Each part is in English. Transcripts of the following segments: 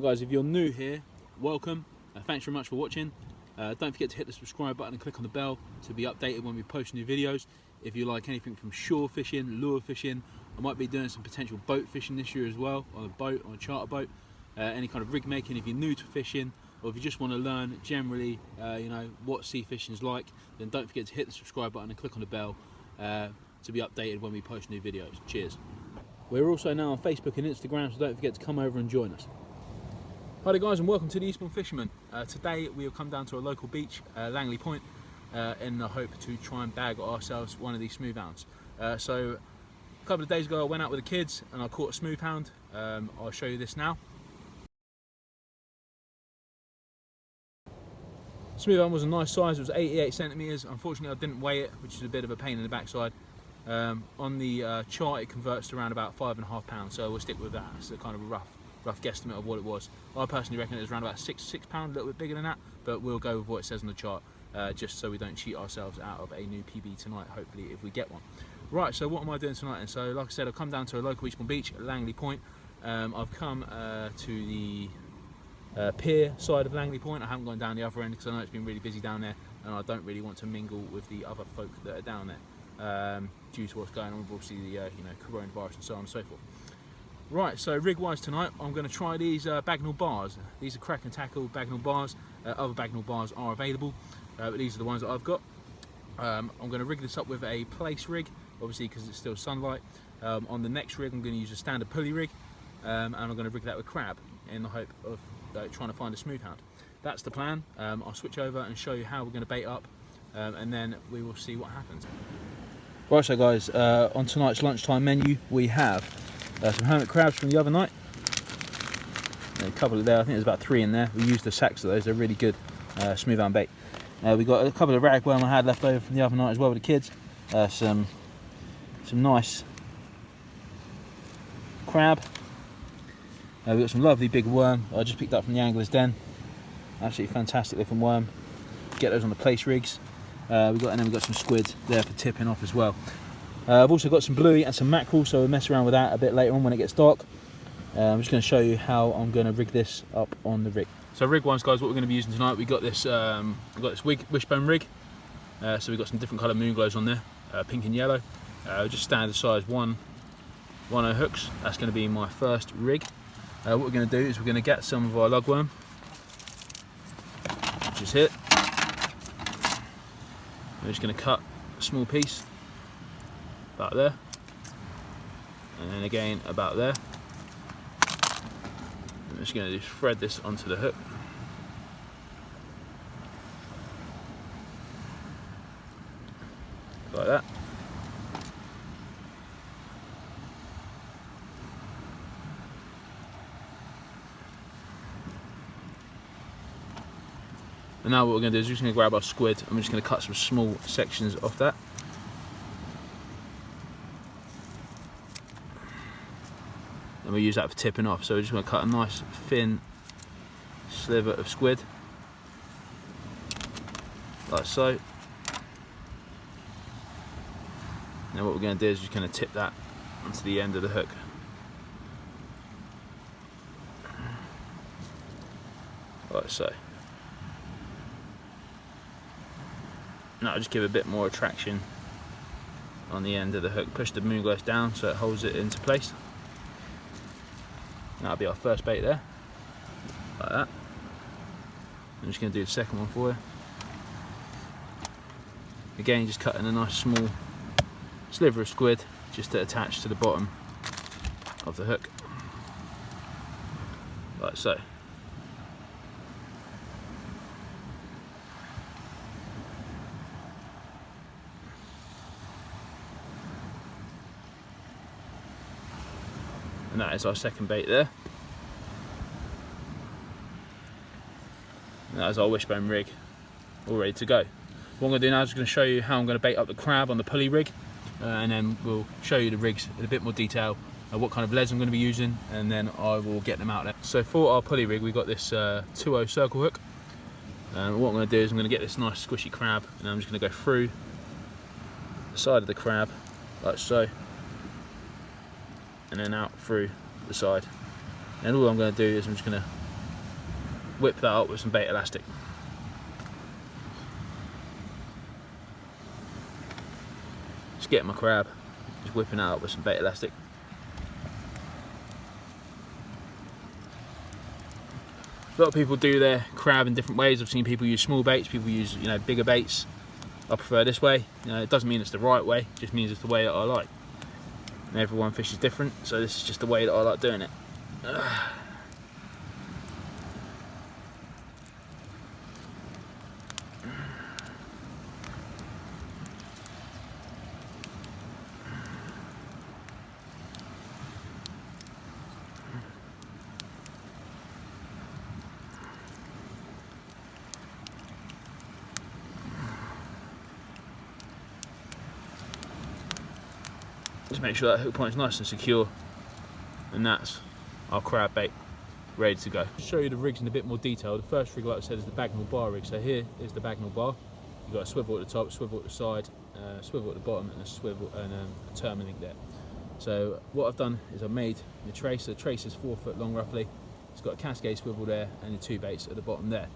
guys, if you're new here, welcome. Thanks very much for watching. Don't forget to hit the subscribe button and click on the bell to be updated when we post new videos. If you like anything from shore fishing, lure fishing, I might be doing some potential boat fishing this year as well, on a boat, on a charter boat, any kind of rig making. If you're new to fishing, or if you just want to learn generally, you know, what sea fishing is like, then don't forget to hit the subscribe button and click on the bell to be updated when we post new videos. Cheers. We're also now on Facebook and Instagram, so don't forget to come over and join us. Hi there guys, and welcome to the Eastbourne Fisherman. Today we have come down to a local beach, Langney Point, in the hope to try and bag ourselves one of these smooth-hounds. So a couple of days ago I went out with the kids and I caught a smooth-hound. I'll show you this now. Smooth-hound was a nice size, it was 88 centimetres. Unfortunately I didn't weigh it, which is a bit of a pain in the backside. On the chart it converts to around about 5.5 pounds, so we'll stick with that. It's a kind of a rough guesstimate of what it was. I personally reckon it was around about £6 pounds, a little bit bigger than that, but we'll go with what it says on the chart, just so we don't cheat ourselves out of a new PB tonight, hopefully, if we get one. Right, so what am I doing tonight? And so, like I said, I've come down to a local Eastbourne beach at Langley Point. I've come to the pier side of Langley Point. I haven't gone down the other end because I know it's been really busy down there, and I don't really want to mingle with the other folk that are down there, due to what's going on with obviously the you know, coronavirus and so on and so forth. Right, so rig-wise tonight, I'm going to try these Bagnall bars. These are crack and tackle Bagnall bars. Other Bagnall bars are available, but these are the ones that I've got. I'm going to rig this up with a place rig, obviously because it's still sunlight. On the next rig, I'm going to use a standard pulley rig, and I'm going to rig that with crab in the hope of trying to find a smooth-hound. That's the plan. I'll switch over and show you how we're going to bait up, and then we will see what happens. Right, so guys, on tonight's lunchtime menu, we have some hermit crabs from the other night. A couple of there, I think there's about 3 in there. We used the sacks of those, they're really good smooth-hound bait. We got a couple of ragworm I had left over from the other night as well with the kids. Some nice crab. We got some lovely big worm I just picked up from the angler's den. Absolutely fantastic looking worm. Get those on the place rigs. We've got some squid there for tipping off as well. I've also got some bluey and some mackerel, so we'll mess around with that a bit later on when it gets dark. I'm just going to show you how I'm going to rig this up on the rig. So rig-wise, guys, what we're going to be using tonight, we've got this wishbone rig. So we've got some different colour moonglows on there, pink and yellow. Just standard size 1/0 hooks. That's going to be my first rig. What we're going to do is we're going to get some of our lugworm, which is here. We're just going to cut a small piece about there, and then again about there. I'm just going to thread this onto the hook. Like that. And now what we're going to do is we're just going to grab our squid and we're just going to cut some small sections off that. And we'll use that for tipping off. So we're just going to cut a nice thin sliver of squid, like so. Now what we're going to do is just going to tip that onto the end of the hook. Like so. Now I'll just give a bit more traction on the end of the hook. Push the moonglow down so it holds it into place. That'll be our first bait there, like that. I'm just going to do the second one for you. Again, just cutting a nice small sliver of squid just to attach to the bottom of the hook, like so. And that is our second bait there. And that is our wishbone rig, all ready to go. What I'm going to do now is I'm going to show you how I'm going to bait up the crab on the pulley rig, and then we'll show you the rigs in a bit more detail, what kind of leads I'm going to be using, and then I will get them out there. So for our pulley rig, we've got this 2/0 circle hook. What I'm going to do is I'm going to get this nice squishy crab, and I'm just going to go through the side of the crab, like so, and then out through the side. And all I'm going to do is I'm just going to whip that up with some bait elastic. Just getting my crab, just whipping it up with some bait elastic. A lot of people do their crab in different ways. I've seen people use small baits, people use, you know, bigger baits. I prefer this way. You know, it doesn't mean it's the right way, it just means it's the way that I like. And everyone fishes different, so this is just the way that I like doing it. Just make sure that hook point is nice and secure, and that's our crab bait ready to go. To show you the rigs in a bit more detail, the first rig, like I said, is the Bagnall bar rig. So here is the Bagnall bar. You've got a swivel at the top, swivel at the side, swivel at the bottom, and a swivel and a terminal there. So what I've done is I've made the trace. The trace is 4 foot long roughly. It's got a cascade swivel there and the 2 baits at the bottom there.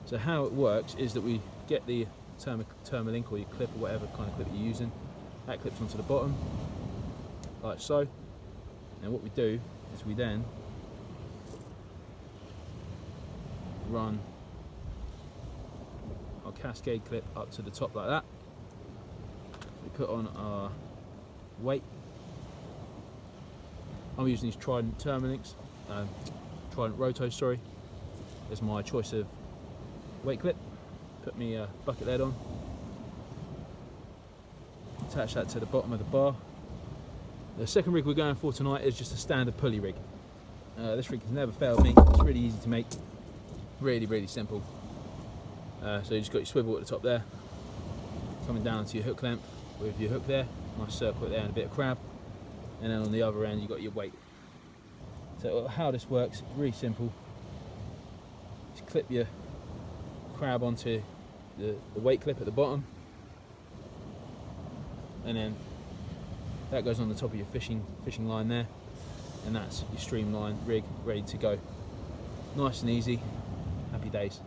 So how it works is that we get the termalink or your clip or whatever kind of clip you're using. That clips onto the bottom, like so. And what we do is we then run our cascade clip up to the top like that. We put on our weight. I'm using these Trident Termalinks, Trident Rotos, sorry. There's my choice of weight clip. Put me a bucket lead on. Attach that to the bottom of the bar. The second rig we're going for tonight is just a standard pulley rig. This rig has never failed me. It's really easy to make. Really simple. So you just got your swivel at the top there, coming down to your hook length with your hook there, nice circle there and a bit of crab, and then on the other end you got your weight. So how this works, really simple. Just clip your crab onto the weight clip at the bottom, and then that goes on the top of your fishing line there, and that's your streamline rig ready to go. Nice and easy, happy days.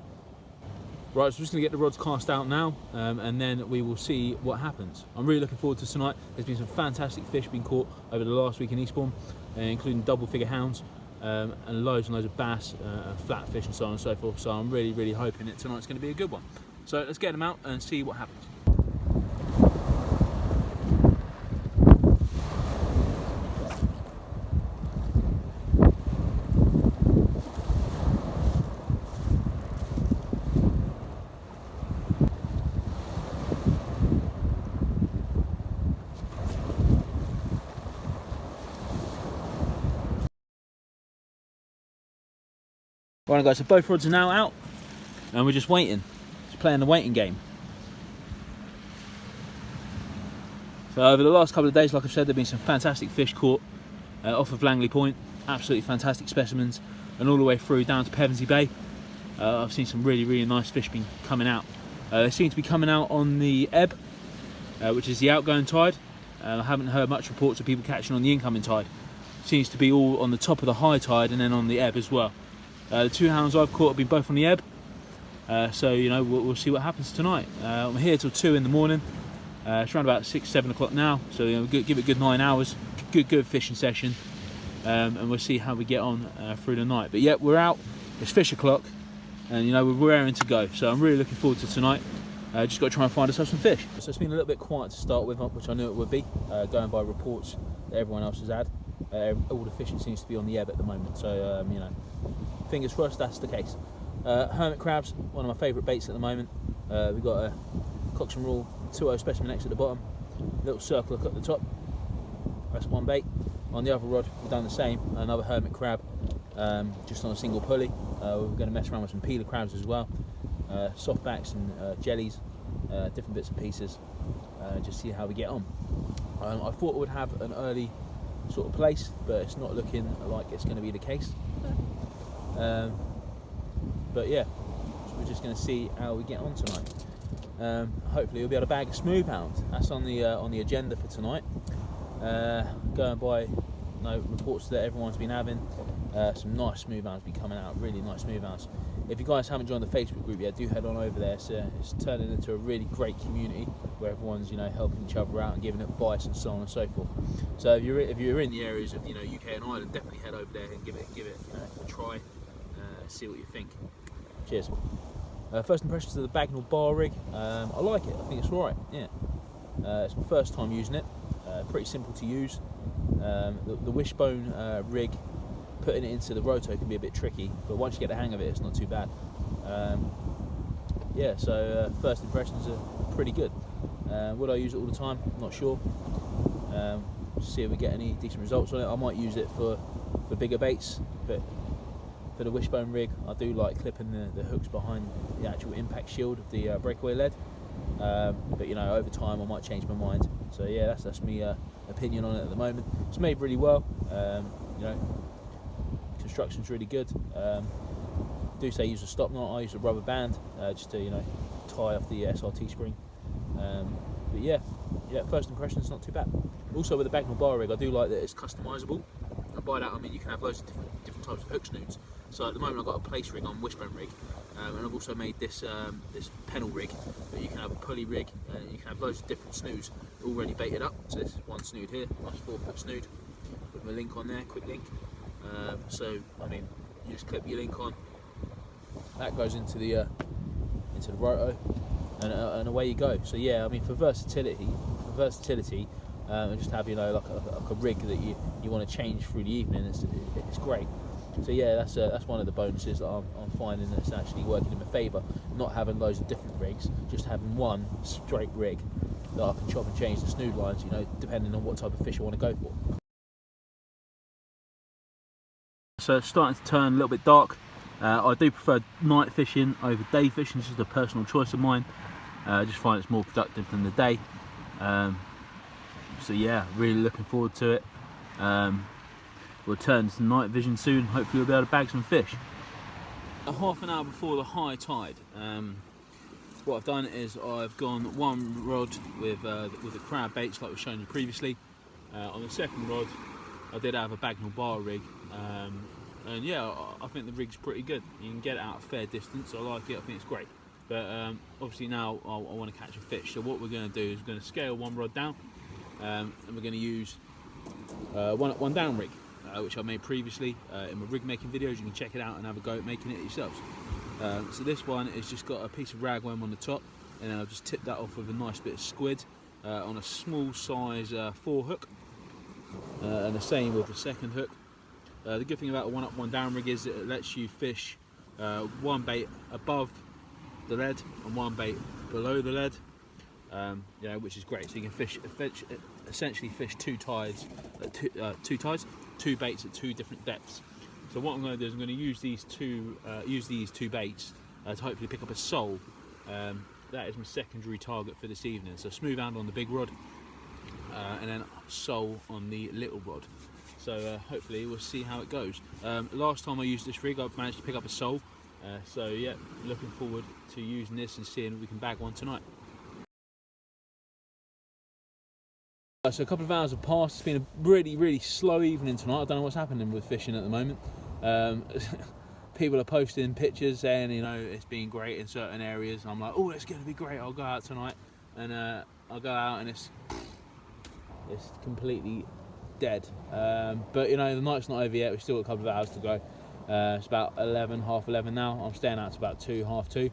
Right, so we're just going to get the rods cast out now, and then we will see what happens. I'm really looking forward to tonight. There's been some fantastic fish being caught over the last week in Eastbourne, including double figure hounds, and loads of bass, flatfish and so on and so forth. So I'm really hoping that tonight's going to be a good one. So let's get them out and see what happens. Right guys, so both rods are now out and we're just waiting, just playing the waiting game. So over the last couple of days, like I've said, there have been some fantastic fish caught off of Langley Point, absolutely fantastic specimens, and all the way through down to Pevensey Bay. I've seen some really nice fish being coming out. They seem to be coming out on the ebb, which is the outgoing tide. I haven't heard much reports of people catching on the incoming tide. Seems to be all on the top of the high tide and then on the ebb as well. The 2 hounds I've caught have been both on the ebb, so you know we'll see what happens tonight. I'm here till 2 in the morning. It's around about 6-7 o'clock now, so you know, give it a good 9 hours. Good fishing session, and we'll see how we get on through the night. But yeah, we're out. It's fish o'clock, and you know we're raring to go. So I'm really looking forward to tonight. Just got to try and find ourselves some fish. So it's been a little bit quiet to start with, which I knew it would be, going by reports that everyone else has had. All the fishing seems to be on the ebb at the moment, so you know, fingers crossed that's the case. Hermit crabs, one of my favourite baits at the moment. We've got a Cox and Rule 2.0 specimen X at the bottom, little circle hook at the top. That's one bait. On the other rod, we've done the same, another hermit crab, just on a single pulley. We're going to mess around with some peeler crabs as well, softbacks and jellies, different bits and pieces, just see how we get on. I thought it would have an early sort of place, but it's not looking like it's going to be the case. But yeah, so we're just going to see how we get on tonight. Hopefully we'll be able to bag a smooth-hound. That's on the agenda for tonight. Going by reports that everyone's been having, some nice smooth-hounds be coming out, really nice smooth-hounds. if you guys haven't joined the Facebook group yet, do head on over there. It's turning into a really great community where everyone's, you know, helping each other out and giving advice and so on and so forth. So if you're in the areas of, you know, UK and Ireland, definitely head over there and give it you know, a try, see what you think. Cheers. First impressions of the Bagnall bar rig. I like it. I think it's alright. Yeah. It's my first time using it. Pretty simple to use. The wishbone rig, putting it into the roto can be a bit tricky, but once you get the hang of it, it's not too bad. Yeah, so first impressions are pretty good. Would I use it all the time? Not sure. See if we get any decent results on it. I might use it for bigger baits, but for the wishbone rig, I do like clipping the hooks behind the actual impact shield of the breakaway lead. But you know, over time I might change my mind. So yeah, that's my opinion on it at the moment. It's made really well. You know, construction's really good. Do say use a stop knot. I use a rubber band just to, you know, tie off the SRT spring. But yeah, first impressions not too bad. Also with the Bagnall bar rig, I do like that it's customisable. And by that I mean you can have loads of different types of hook snoods. So at the moment I've got a place rig on wishbone rig, and I've also made this this pennel rig, but you can have a pulley rig, and you can have loads of different snoods already baited up. So this is one snood here, nice 4-foot snood with my link on there, quick link. So I mean, you just clip your link on, that goes into the roto, and away you go. So yeah, I mean for versatility, and just have, you know, like a rig that you want to change through the evening, it's great. So yeah, that's one of the bonuses that I'm finding that's actually working in my favour. Not having loads of different rigs, just having one straight rig that I can chop and change the snood lines, you know, depending on what type of fish I want to go for. So it's starting to turn a little bit dark. I do prefer night fishing over day fishing. It's just a personal choice of mine. I just find it's more productive than the day. So yeah, really looking forward to it. We'll turn to night vision soon. Hopefully we'll be able to bag some fish. Half an hour before the high tide, what I've done is I've gone one rod with the crab baits like we've shown you previously. On the second rod I did have a Bagnall bar rig, and yeah, I think the rig's pretty good. You can get it out a fair distance. I like it. I think it's great. But obviously now I want to catch a fish. So what we're going to do is we're going to scale one rod down, and we're going to use one down rig, which I made previously in my rig making videos. You can check it out and have a go at making it yourselves. So this one has just got a piece of ragworm on the top, and then I'll just tip that off with a nice bit of squid on a small size 4 hook, and the same with the second hook. The good thing about a one up one down rig is that it lets you fish one bait above the lead and one bait below the lead, you know, which is great. So you can essentially fish two baits at 2 different depths. So what I'm going to do is I'm going to use these two baits to hopefully pick up a sole. That is my secondary target for this evening. So smooth-hound on the big rod, and then sole on the little rod. So hopefully we'll see how it goes. Last time I used this rig, I managed to pick up a sole. So yeah, looking forward to using this and seeing if we can bag one tonight. So a couple of hours have passed. It's been a really slow evening tonight. I don't know what's happening with fishing at the moment. People are posting pictures saying, you know, it's been great in certain areas. I'm like, oh, it's going to be great. I'll go out tonight, and I'll go out and it's completely dead. But you know, the night's not over yet. We've still got a couple of hours to go. It's about 11, half 11 now. I'm staying out to about 2, half 2. You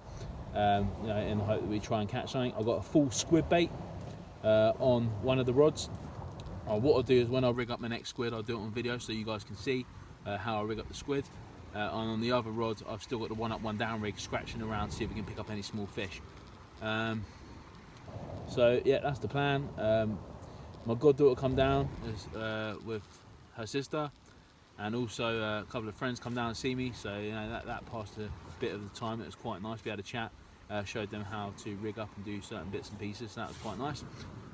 know, in the hope that we try and catch something. I've got a full squid bait on one of the rods. What I'll do is when I rig up my next squid, I'll do it on video so you guys can see how I rig up the squid. And on the other rod, I've still got the one up one down rig scratching around to see if we can pick up any small fish. So yeah, that's the plan. My goddaughter come down with her sister, and also a couple of friends come down and see me. So you know, that passed a bit of the time. It was quite nice. We had a chat, showed them how to rig up and do certain bits and pieces. So that was quite nice.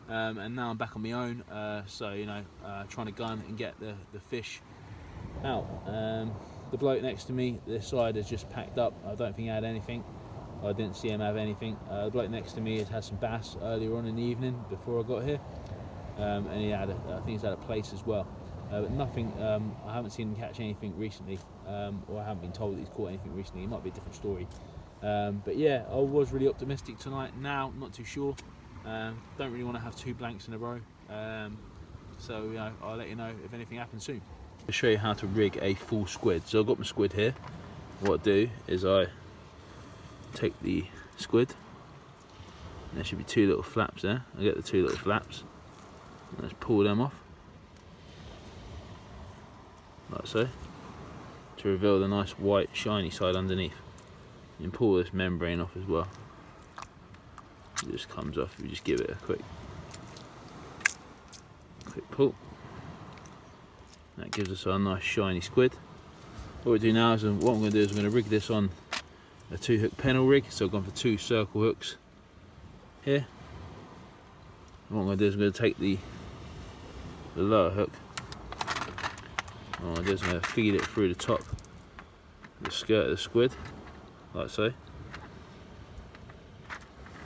And now I'm back on my own. So you know, trying to gun and get the fish out. The bloke next to me, this side, has just packed up. I don't think he had anything. I didn't see him have anything. The bloke next to me has had some bass earlier on in the evening before I got here, and he had I think he's had a place as well. but nothing. I haven't seen him catch anything recently, or I haven't been told that he's caught anything recently. It might be a different story. But yeah, I was really optimistic tonight. Now, not too sure. Don't really want to have 2 blanks in a row. So you know, I'll let you know if anything happens soon. I'll show you how to rig a full squid. So I've got my squid here. What I do is I take the squid. There should be 2 little flaps there. I get the 2 little flaps. Let's pull them off, like so, to reveal the nice white shiny side underneath. You can pull this membrane off as well. It just comes off if you just give it a quick pull. That gives us our nice shiny squid. What we do now is, what I'm going to do is I'm going to rig this on a 2-hook pennel rig. So I've gone for 2 circle hooks here. And what I'm going to do is I'm going to take the lower hook. What I'm going to do is I'm going to feed it through the top of the skirt of the squid, like so.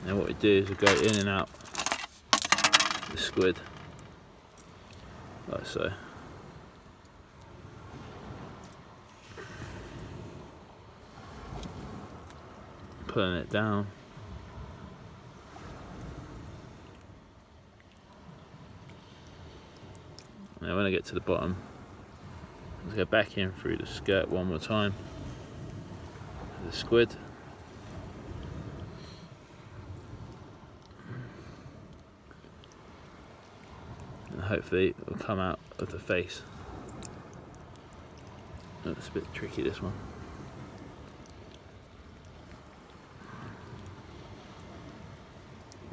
Now what we do is we go in and out the squid, like so. Pulling it down. Now when I get to the bottom, let's go back in through the skirt one more time. The squid. And hopefully it will come out of the face. Oh, it's a bit tricky, this one.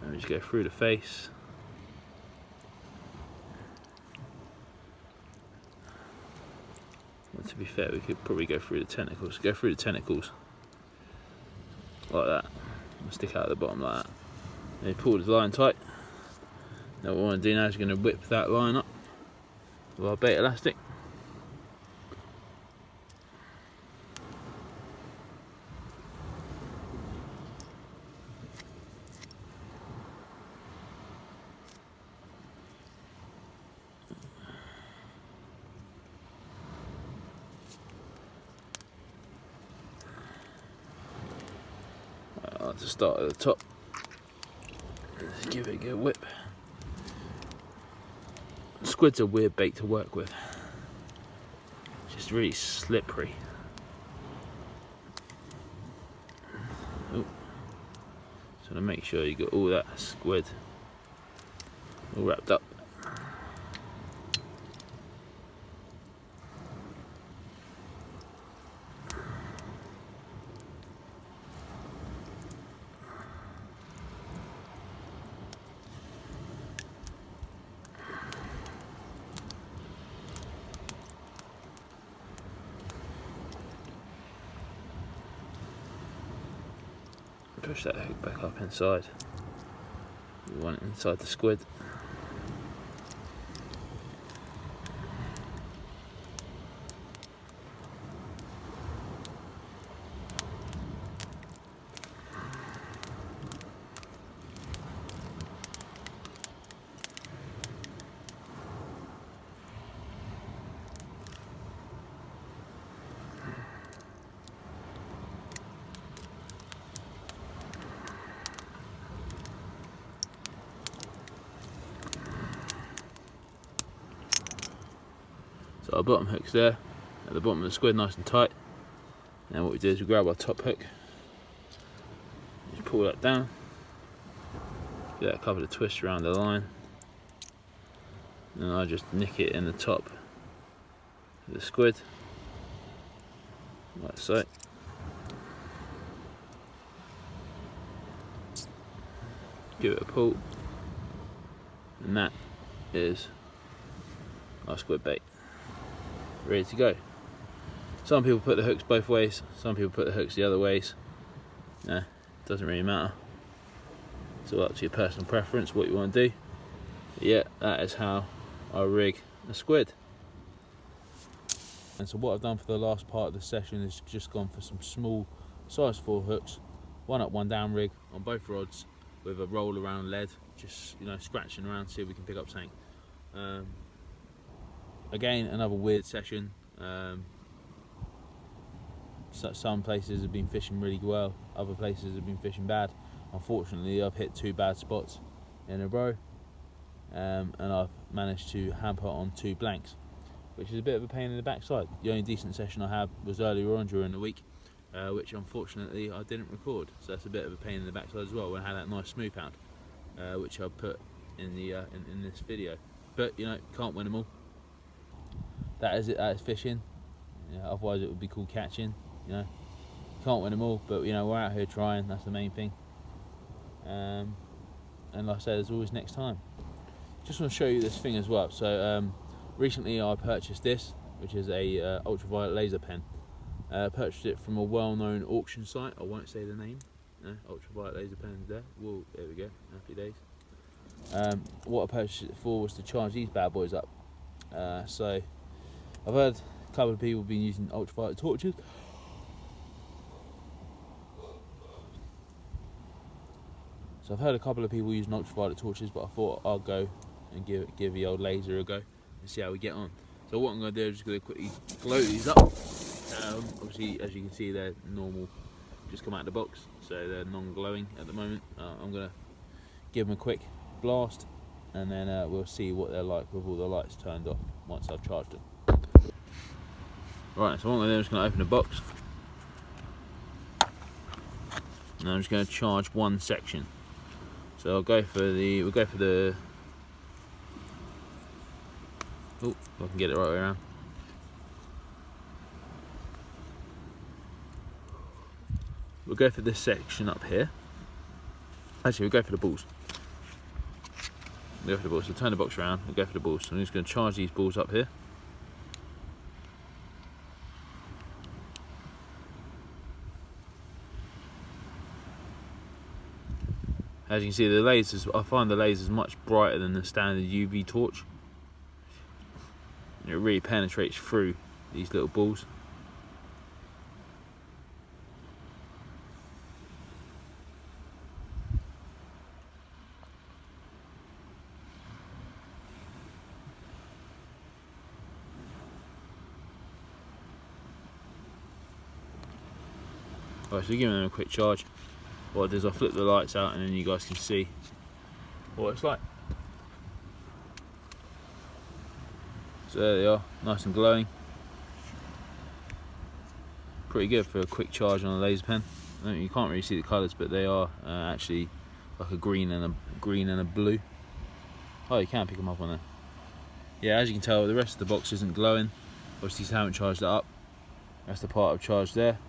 And we just go through the face. Well, to be fair, we could probably go through the tentacles. Go through the tentacles like that. And stick out at the bottom like that. Then you pull the line tight. Now what we want to do now is we're going to whip that line up with our bait elastic. I like to start at the top. Let's give it a good whip. Squid's a weird bait to work with. Just really slippery. Oh. So to make sure you got all that squid all wrapped up. Push that hook back up inside. We want it inside the squid. So our bottom hook's there, at the bottom of the squid, nice and tight. Now what we do is we grab our top hook, just pull that down, give that a couple of twists around the line, and I just nick it in the top of the squid, like so. Give it a pull, and that is our squid bait, ready to go. Some people put the hooks both ways, some people put the hooks the other ways. It doesn't really matter. It's all up to your personal preference, what you want to do. But yeah, that is how I rig a squid. And so what I've done for the last part of the session is just gone for some small size 4 hooks, 1 up 1 down rig on both rods with a roll around lead, just scratching around, see if we can pick up something. again, another weird session. Some places have been fishing really well, other places have been fishing bad. Unfortunately, I've hit 2 bad spots in a row, and I've managed to hamper on 2 blanks, which is a bit of a pain in the backside. The only decent session I had was earlier on during the week, which unfortunately I didn't record, so that's a bit of a pain in the backside as well, when I had that nice smooth-hound, which I'll put in the in this video. But you know, can't win them all. That is it, that is fishing. Otherwise it would be called catching. You know, can't win them all, but you know, we're out here trying, that's the main thing. And like I said, there's always next time. Just want to show you this thing as well. So recently I purchased this, which is a ultraviolet laser pen. Purchased it from a well-known auction site. I won't say the name. Ultraviolet laser pen there. Whoa, there we go. Happy days. What I purchased it for was to charge these bad boys up. So I've heard a couple of people have been using ultraviolet torches. So I've heard a couple of people using ultraviolet torches, but I thought I'll go and give the old laser a go and see how we get on. So what I'm going to do is just going to quickly glow these up. Obviously, as you can see, they're normal, just come out of the box, so they're non-glowing at the moment. I'm going to give them a quick blast, and then we'll see what they're like with all the lights turned off once I've charged them. Right, so what I'm going to do is going to open the box, and I'm just going to charge one section. So we'll go for the, oh, if I can get it right way around. We'll go for this section up here. Actually, we'll go for the balls. We'll go for the balls. So turn the box around, we'll go for the balls. So I'm just going to charge these balls up here. As you can see, the lasers, I find the lasers much brighter than the standard UV torch. It really penetrates through these little balls. Right, so giving them a quick charge. What I do is I flip the lights out, and then you guys can see what it's like. So there they are, nice and glowing. Pretty good for a quick charge on a laser pen. You can't really see the colours, but they are actually like a green and a blue. Oh, you can pick them up on there. Yeah, as you can tell, the rest of the box isn't glowing. Obviously, I haven't charged it up. That's the part I've charged there.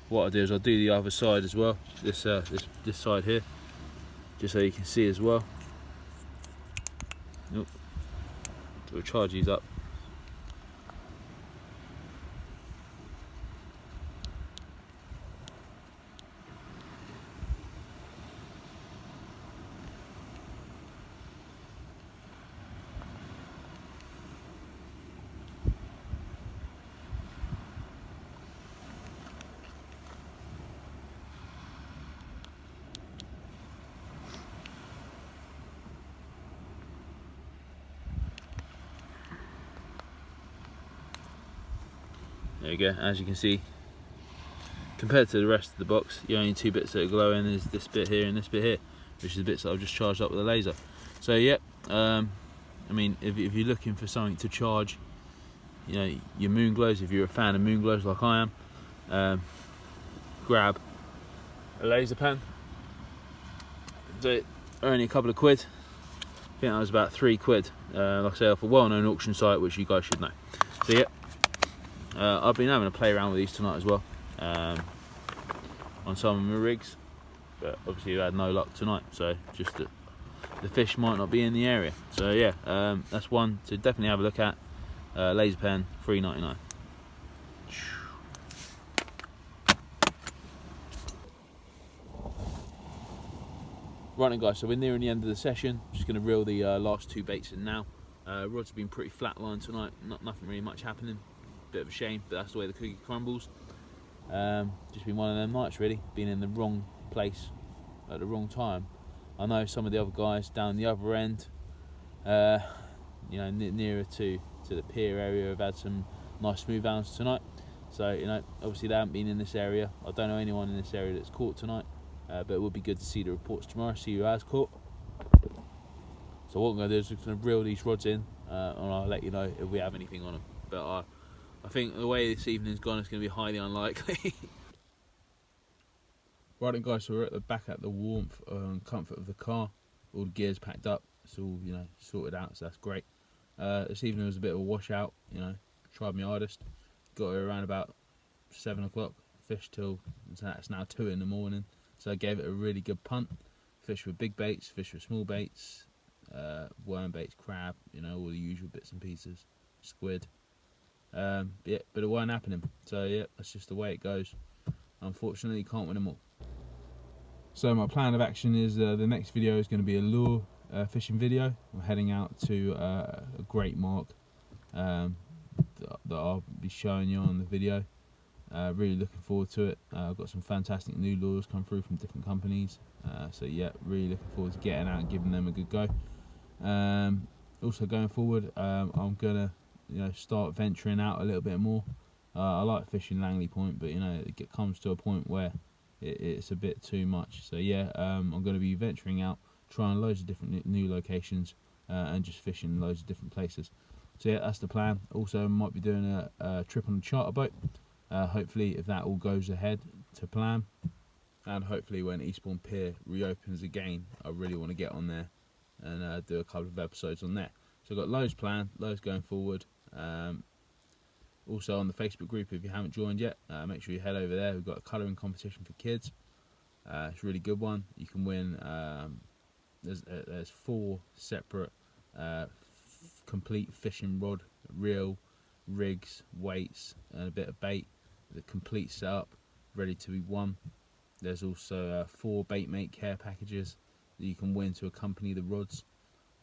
What I do is I'll do the other side as well, this side here, just so you can see as well. Nope. So we'll charge these up. There you go. As you can see, compared to the rest of the box, the only 2 bits that are glowing is this bit here and this bit here, which is the bits that I've just charged up with a laser. So yeah, I mean, if you're looking for something to charge, you know, your Moonglows, if you're a fan of Moonglows like I am, grab a laser pen. They're only a couple of quid. I think that was about 3 quid. Like I say, off a well-known auction site, which you guys should know. So yeah. I've been having a play around with these tonight as well, on some of my rigs, but obviously I had no luck tonight, so just the fish might not be in the area. So yeah, that's one to definitely have a look at. Laser pen, $3.99. Right then guys, so we're nearing the end of the session. Just going to reel the last 2 baits in now. Rods have been pretty flatlined tonight, nothing really much happening. Bit of a shame, but that's the way the cookie crumbles. Just been one of them nights really, been in the wrong place at the wrong time. I know some of the other guys down the other end, you know, nearer to to the pier area have had some nice smooth-hounds tonight. So, you know, obviously they haven't been in this area. I don't know anyone in this area that's caught tonight, but it would be good to see the reports tomorrow, see who has caught. So what I'm going to do is I'm going to reel these rods in, and I'll let you know if we have anything on them. But I think the way this evening's gone, it's going to be highly unlikely. Right then guys, so we're at the back at the warmth and comfort of the car. All the gear's packed up, it's all, you know, sorted out, so that's great. This evening was a bit of a washout, you know, tried my hardest. Got here around about 7 o'clock, fished till, it's now 2 in the morning. So I gave it a really good punt. Fished with big baits, fished with small baits, worm baits, crab, you know, all the usual bits and pieces, squid. Yeah, but it weren't happening. So yeah, that's just the way it goes. Unfortunately, you can't win them all. So my plan of action is the next video is going to be a lure fishing video. I'm heading out to a great mark that I'll be showing you on the video. Really looking forward to it. I've got some fantastic new lures come through from different companies. So yeah, really looking forward to getting out and giving them a good go. Also going forward, I'm gonna, you know, start venturing out a little bit more. I like fishing Langley Point, but you know, it comes to a point where it's a bit too much. So yeah, I'm going to be venturing out, trying loads of different new locations, and just fishing loads of different places. So yeah, that's the plan. Also, I might be doing a trip on a charter boat. Hopefully, if that all goes ahead to plan, and hopefully when Eastbourne Pier reopens again, I really want to get on there and do a couple of episodes on there. So I've got loads planned, loads going forward. Also on the Facebook group, if you haven't joined yet, make sure you head over there. We've got a colouring competition for kids. It's a really good one. You can win. There's 4 separate complete fishing rod, reel, rigs, weights, and a bit of bait. The complete setup, ready to be won. There's also 4 bait mate care packages that you can win to accompany the rods.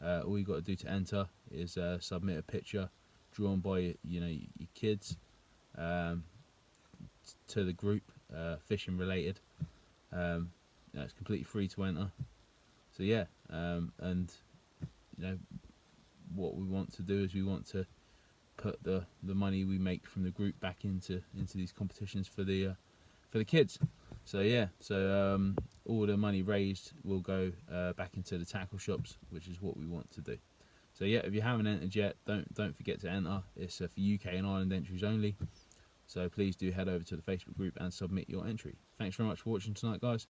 All you got to do to enter is submit a picture drawn by your kids to the group, fishing related. It's completely free to enter. So yeah, and you know what we want to do is we want to put the money we make from the group back into these competitions for the kids. So yeah, so all the money raised will go back into the tackle shops, which is what we want to do. So yeah, if you haven't entered yet, don't forget to enter. It's for UK and Ireland entries only. So please do head over to the Facebook group and submit your entry. Thanks very much for watching tonight, guys.